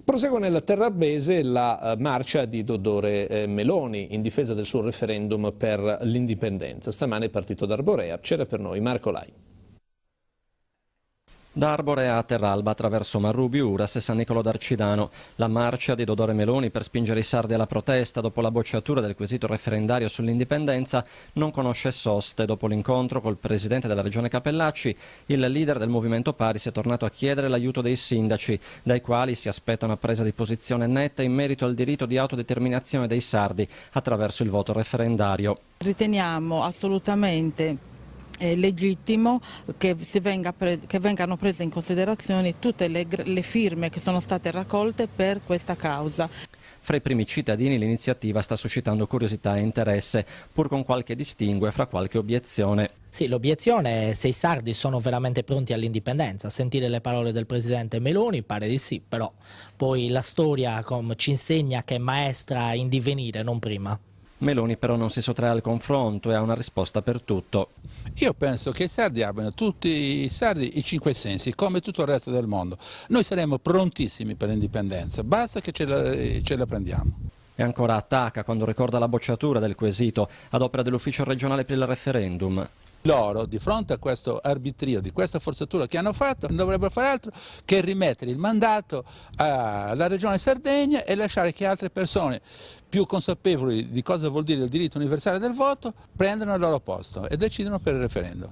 Prosegue nella Terrabese la marcia di Dodore Meloni in difesa del suo referendum per l'indipendenza. Stamane è partito da Arborea, c'era per noi Marco Lai. Da Arborea a Terralba attraverso Marrubi, Uras e San Niccolò d'Arcidano. La marcia di Dodore Meloni per spingere i sardi alla protesta dopo la bocciatura del quesito referendario sull'indipendenza non conosce soste. Dopo l'incontro col presidente della regione Capellacci, il leader del movimento Paris è tornato a chiedere l'aiuto dei sindaci, dai quali si aspetta una presa di posizione netta in merito al diritto di autodeterminazione dei sardi attraverso il voto referendario. Riteniamo assolutamente è legittimo che vengano prese in considerazione tutte le firme che sono state raccolte per questa causa. Fra i primi cittadini l'iniziativa sta suscitando curiosità e interesse, pur con qualche distinguo e fra qualche obiezione. Sì, l'obiezione è se i sardi sono veramente pronti all'indipendenza. A sentire le parole del presidente Meloni pare di sì, però poi la storia ci insegna che è maestra in divenire, non prima. Meloni però non si sottrae al confronto e ha una risposta per tutto. Io penso che i sardi abbiano tutti i cinque sensi, come tutto il resto del mondo. Noi saremo prontissimi per l'indipendenza, basta che ce la prendiamo. E ancora attacca quando ricorda la bocciatura del quesito ad opera dell'ufficio regionale per il referendum. Loro, di fronte a questo arbitrio, di questa forzatura che hanno fatto, non dovrebbero fare altro che rimettere il mandato alla Regione Sardegna e lasciare che altre persone più consapevoli di cosa vuol dire il diritto universale del voto prendano il loro posto e decidano per il referendum.